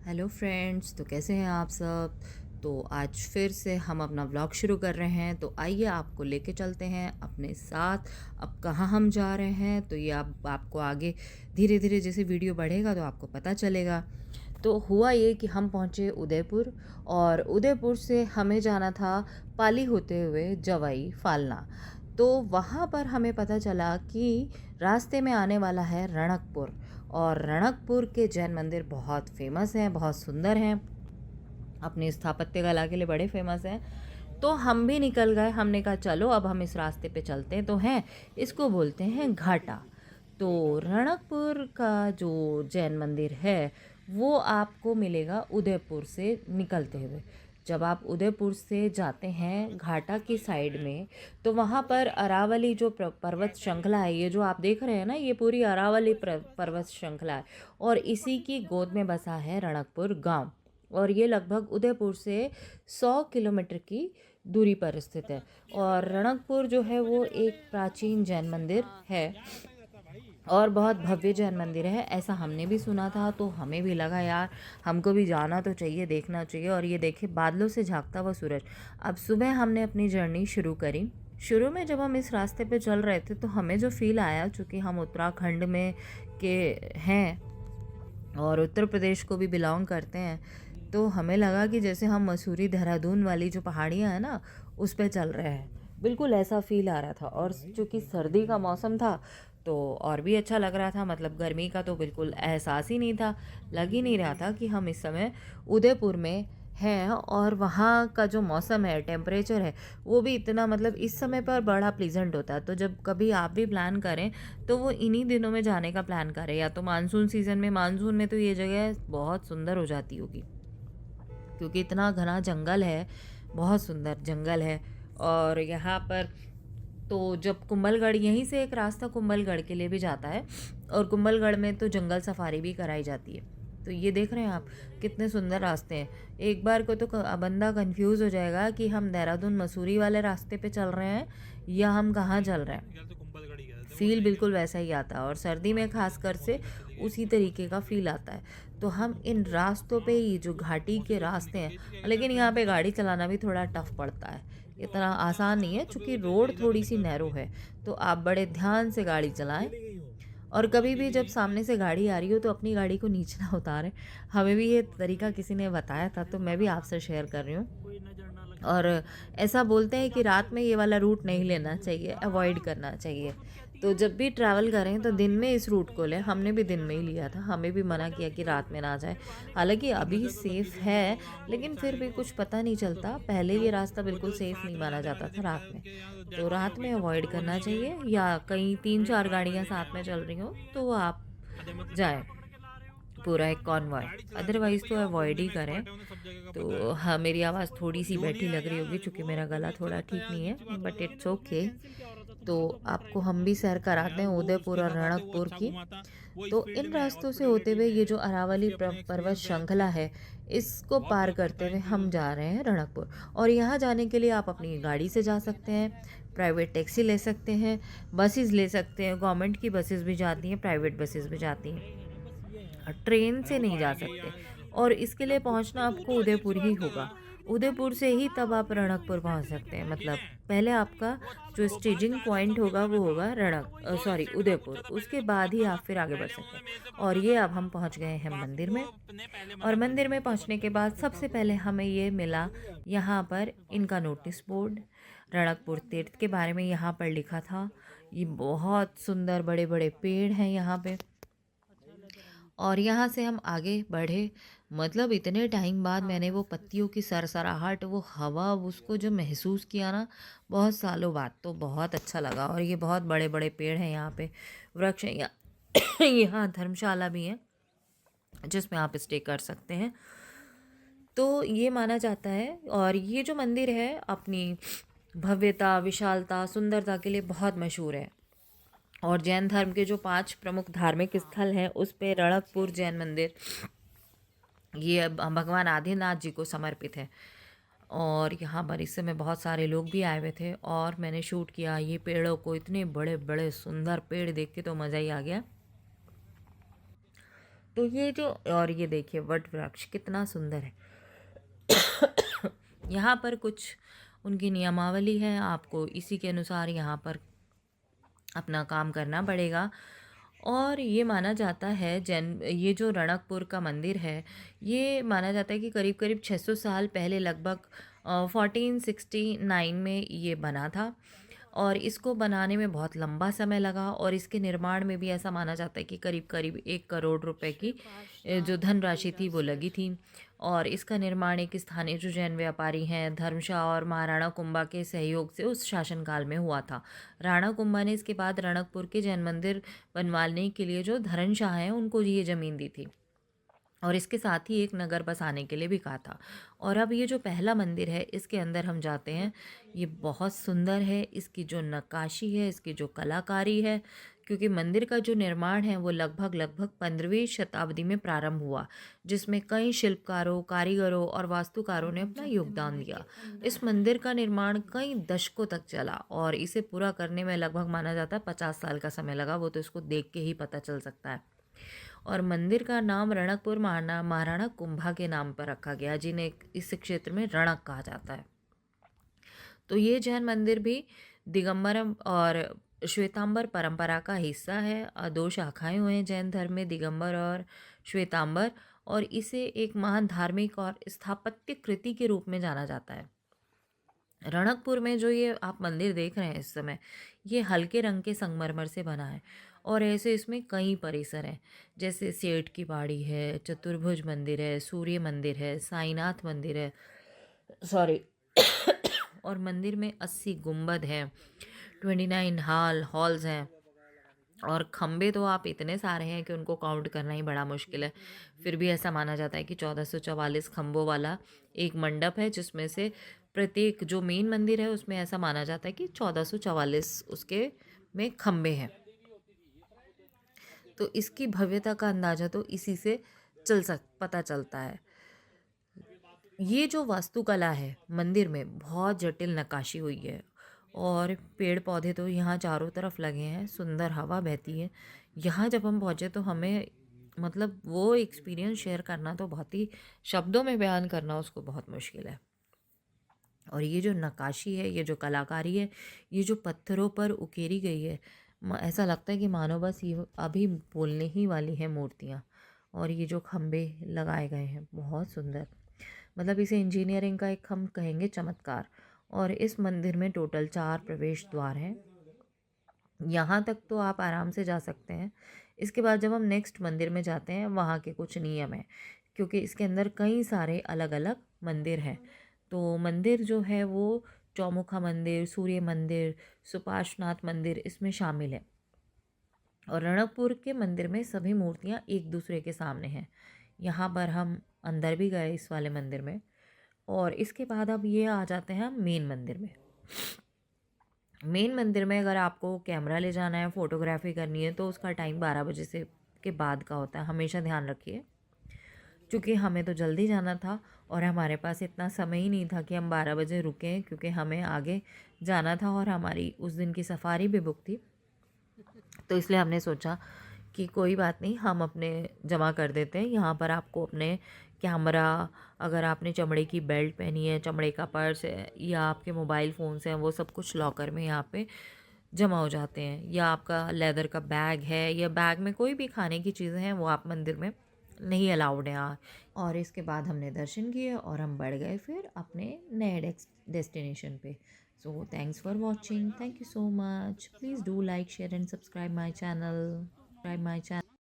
Hello friends, तो कैसे हैं आप सब। तो आज फिर से हम अपना व्लॉग शुरू कर रहे हैं। तो आइए आपको लेके चलते हैं अपने साथ। अब कहाँ हम जा रहे हैं तो ये आपको आगे धीरे धीरे जैसे वीडियो बढ़ेगा तो आपको पता चलेगा। तो हुआ ये कि हम पहुँचे उदयपुर, और उदयपुर से हमें जाना था पाली होते हुए जवाई फालना। तो वहाँ पर हमें पता चला कि रास्ते में आने वाला है रणकपुर, और रणकपुर के जैन मंदिर बहुत फेमस हैं, बहुत सुंदर हैं, अपनी स्थापत्य कला के लिए बड़े फेमस हैं। तो हम भी निकल गए, हमने कहा चलो अब हम इस रास्ते पे चलते हैं। तो हैं, इसको बोलते हैं घाटा। तो रणकपुर का जो जैन मंदिर है वो आपको मिलेगा उदयपुर से निकलते हुए। जब आप उदयपुर से जाते हैं घाटा की साइड में, तो वहाँ पर अरावली जो पर्वत श्रृंखला है, ये जो आप देख रहे हैं ना, ये पूरी अरावली पर्वत श्रृंखला है, और इसी की गोद में बसा है रणकपुर गांव। और ये लगभग उदयपुर से 100 किलोमीटर की दूरी पर स्थित है। और रणकपुर जो है वो एक प्राचीन जैन मंदिर है, और बहुत भव्य जैन मंदिर है, ऐसा हमने भी सुना था। तो हमें भी लगा यार हमको भी जाना तो चाहिए, देखना चाहिए। और ये देखे बादलों से झांकता हुआ सूरज। अब सुबह हमने अपनी जर्नी शुरू करी। शुरू में जब हम इस रास्ते पे चल रहे थे तो हमें जो फील आया, चूँकि हम उत्तराखंड में के हैं और उत्तर प्रदेश को भी बिलोंग करते हैं, तो हमें लगा कि जैसे हम मसूरी देहरादून वाली जो पहाड़ियाँ हैं ना, उस पे चल रहे हैं। बिल्कुल ऐसा फील आ रहा था। और चूँकि सर्दी का मौसम था तो और भी अच्छा लग रहा था। मतलब गर्मी का तो बिल्कुल एहसास ही नहीं था, लग ही नहीं रहा था कि हम इस समय उदयपुर में हैं। और वहाँ का जो मौसम है, टेम्परेचर है, वो भी इतना मतलब इस समय पर बड़ा प्लीजेंट होता है। तो जब कभी आप भी प्लान करें तो वो इन्हीं दिनों में जाने का प्लान करें, या तो मानसून सीज़न में। मानसून में तो ये जगह बहुत सुंदर हो जाती होगी, क्योंकि इतना घना जंगल है, बहुत सुंदर जंगल है। और यहाँ पर तो जब कुंभलगढ़, यहीं से एक रास्ता कुंभलगढ़ के लिए भी जाता है, और कुंभलगढ़ में तो जंगल सफारी भी कराई जाती है। तो ये देख रहे हैं आप कितने सुंदर रास्ते हैं। एक बार को तो बंदा कंफ्यूज हो जाएगा कि हम देहरादून मसूरी वाले रास्ते पे चल रहे हैं या हम कहाँ चल रहे हैं। फील बिल्कुल वैसा ही आता है, और सर्दी में खासकर से उसी तरीके का फील आता है। तो हम इन रास्तों पे ही, जो घाटी के रास्ते हैं, लेकिन यहाँ पे गाड़ी चलाना भी थोड़ा टफ पड़ता है, इतना आसान नहीं है, क्योंकि रोड थोड़ी सी नैरो है। तो आप बड़े ध्यान से गाड़ी चलाएं, और कभी भी जब सामने से गाड़ी आ रही हो तो अपनी गाड़ी को नीचे ना उतारें। हमें भी ये तरीका किसी ने बताया था, तो मैं भी आपसे शेयर कर रही हूँ। और ऐसा बोलते हैं कि रात में ये वाला रूट नहीं लेना चाहिए, अवॉइड करना चाहिए। तो जब भी ट्रैवल करें तो दिन में इस रूट को लें। हमने भी दिन में ही लिया था, हमें भी मना किया कि रात में ना जाए। हालांकि अभी सेफ़ है, लेकिन फिर भी कुछ पता नहीं चलता। पहले ये रास्ता बिल्कुल सेफ़ नहीं माना जाता था रात में। तो रात में अवॉइड करना चाहिए, या कहीं 3-4 गाड़ियाँ साथ में चल रही हो तो आप जाएं, पूरा एक कॉन्वॉय। अदरवाइज़ तो अवॉइड ही करें। तो हाँ, मेरी आवाज़ थोड़ी सी बैठी लग रही होगी, चूँकि मेरा गला थोड़ा ठीक नहीं है, बट इट्स ओके। तो आपको हम भी सैर कराते हैं उदयपुर और रणकपुर की। तो इन रास्तों से होते हुए ये जो अरावली पर्वत श्रृंखला है, इसको पार करते हुए हम जा रहे हैं रणकपुर। और यहाँ जाने के लिए आप अपनी गाड़ी से जा सकते हैं, प्राइवेट टैक्सी ले सकते हैं, बसेस ले सकते हैं। गवर्नमेंट की बसेस भी जाती हैं, प्राइवेट बसेस भी जाती हैं। ट्रेन से नहीं जा सकते, और इसके लिए पहुंचना आपको उदयपुर ही होगा। उदयपुर से ही तब आप रणकपुर पहुंच सकते हैं। मतलब पहले आपका जो स्टेजिंग पॉइंट होगा वो होगा सॉरी उदयपुर, उसके बाद ही आप फिर आगे बढ़ सकते हैं। और ये अब हम पहुंच गए हैं मंदिर में। और मंदिर में पहुंचने के बाद सबसे पहले हमें ये मिला, यहाँ पर इनका नोटिस बोर्ड, रणकपुर तीर्थ के बारे में यहाँ पर लिखा था। ये बहुत सुंदर बड़े बड़े पेड़ हैं यहाँ पे। और यहाँ से हम आगे बढ़े। मतलब इतने टाइम बाद मैंने वो पत्तियों की सरसराहट, वो हवा, उसको जो महसूस किया ना, बहुत सालों बाद, तो बहुत अच्छा लगा। और ये बहुत बड़े बड़े पेड़ हैं यहाँ पे, वृक्ष हैं यहाँ। यहाँ धर्मशाला भी है जिसमें आप स्टे कर सकते हैं। तो ये माना जाता है, और ये जो मंदिर है अपनी भव्यता, विशालता, सुंदरता के लिए बहुत मशहूर है। और जैन धर्म के जो 5 प्रमुख धार्मिक स्थल हैं उस पे रणकपुर जैन मंदिर, ये भगवान आदिनाथ जी को समर्पित है। और यहाँ पर इस समय बहुत सारे लोग भी आए हुए थे, और मैंने शूट किया ये पेड़ों को। इतने बड़े बड़े सुंदर पेड़ देख के तो मज़ा ही आ गया। तो ये जो, और ये देखिए वट वृक्ष कितना सुंदर है। यहाँ पर कुछ उनकी नियमावली है, आपको इसी के अनुसार यहाँ पर अपना काम करना पड़ेगा। और ये माना जाता है, जैन ये जो रणकपुर का मंदिर है, ये माना जाता है कि करीब करीब 600 साल पहले, लगभग 1469 में ये बना था। और इसको बनाने में बहुत लंबा समय लगा, और इसके निर्माण में भी ऐसा माना जाता है कि करीब करीब 1 करोड़ रुपए की जो धनराशि थी वो लगी थी। और इसका निर्माण एक स्थानीय जो जैन व्यापारी हैं धर्मशाह और महाराणा कुंभा के सहयोग से उस शासनकाल में हुआ था। राणा कुंभा ने इसके बाद रणकपुर के जैन मंदिर बनवाने के लिए जो धर्मशाह हैं उनको ये ज़मीन दी थी, और इसके साथ ही एक नगर बसाने के लिए भी कहा था। और अब ये जो पहला मंदिर है इसके अंदर हम जाते हैं। ये बहुत सुंदर है, इसकी जो नक्काशी है, इसकी जो कलाकारी है, क्योंकि मंदिर का जो निर्माण है वो लगभग लगभग 15वीं शताब्दी में प्रारंभ हुआ, जिसमें कई शिल्पकारों, कारीगरों और वास्तुकारों ने अपना योगदान दिया। इस मंदिर का निर्माण कई दशकों तक चला, और इसे पूरा करने में लगभग माना जाता है 50 साल का समय लगा। वो तो इसको देख के ही पता चल सकता है। और मंदिर का नाम रणकपुर महाराणा कुंभा के नाम पर रखा गया, जिन्हें इस क्षेत्र में रणक कहा जाता है। तो ये जैन मंदिर भी दिगंबरम और श्वेतांबर परंपरा का हिस्सा है। 2 शाखाएं हुए हैं जैन धर्म में, दिगंबर और श्वेतांबर, और इसे एक महान धार्मिक और स्थापत्य कृति के रूप में जाना जाता है। रणकपुर में जो ये आप मंदिर देख रहे हैं इस समय, ये हल्के रंग के संगमरमर से बना है, और ऐसे इसमें कई परिसर हैं, जैसे सेठ की बाड़ी है, चतुर्भुज मंदिर है, सूर्य मंदिर है, साईनाथ मंदिर है, सॉरी और मंदिर में 80 गुंबद हैं, 29 हॉल्स हैं, और खम्भे तो आप इतने सारे हैं कि उनको काउंट करना ही बड़ा मुश्किल है। फिर भी ऐसा माना जाता है कि 1444 खम्भों वाला एक मंडप है, जिसमें से प्रत्येक जो मेन मंदिर है उसमें ऐसा माना जाता है कि 1444 उसके में खम्भे हैं। तो इसकी भव्यता का अंदाज़ा तो इसी से पता चलता है। ये जो वास्तुकला है मंदिर में, बहुत जटिल नक्काशी हुई है, और पेड़ पौधे तो यहाँ चारों तरफ लगे हैं, सुंदर हवा बहती है। यहाँ जब हम पहुँचे तो हमें, मतलब वो एक्सपीरियंस शेयर करना तो बहुत ही, शब्दों में बयान करना उसको बहुत मुश्किल है। और ये जो नक्काशी है, ये जो कलाकारी है, ये जो पत्थरों पर उकेरी गई है, ऐसा लगता है कि मानो बस ये अभी बोलने ही वाली है मूर्तियाँ। और ये जो खम्भे लगाए गए हैं बहुत सुंदर, मतलब इसे इंजीनियरिंग का एक हम कहेंगे चमत्कार। और इस मंदिर में टोटल 4 प्रवेश द्वार हैं। यहाँ तक तो आप आराम से जा सकते हैं। इसके बाद जब हम नेक्स्ट मंदिर में जाते हैं, वहाँ के कुछ नियम हैं, क्योंकि इसके अंदर कई सारे अलग अलग मंदिर हैं। तो मंदिर जो है वो चौमुखा मंदिर, सूर्य मंदिर, सुपार्श्वनाथ मंदिर इसमें शामिल है। और रणकपुर के मंदिर में सभी मूर्तियाँ एक दूसरे के सामने हैं। यहाँ पर हम अंदर भी गए इस वाले मंदिर में। और इसके बाद अब ये आ जाते हैं हम मेन मंदिर में। मेन मंदिर में अगर आपको कैमरा ले जाना है, फ़ोटोग्राफी करनी है, तो उसका टाइम 12 बजे से के बाद का होता है, हमेशा ध्यान रखिए। क्योंकि हमें तो जल्दी जाना था, और हमारे पास इतना समय ही नहीं था कि हम 12 बजे रुकें, क्योंकि हमें आगे जाना था और हमारी उस दिन की सफारी भी बुक थी। तो इसलिए हमने सोचा कि कोई बात नहीं, हम अपने जमा कर देते हैं। यहाँ पर आपको अपने कैमरा, अगर आपने चमड़े की बेल्ट पहनी है, चमड़े का पर्स है, या आपके मोबाइल फ़ोन्स हैं, वो सब कुछ लॉकर में यहाँ पे जमा हो जाते हैं। या आपका लेदर का बैग है, या बैग में कोई भी खाने की चीज़ें हैं, वो आप मंदिर में नहीं अलाउड हैं। और इसके बाद हमने दर्शन किए और हम बढ़ गए फिर अपने नए डेस्टिनेशन पे। So thanks for watching. Thank you so much. Please do like, share and subscribe my channel.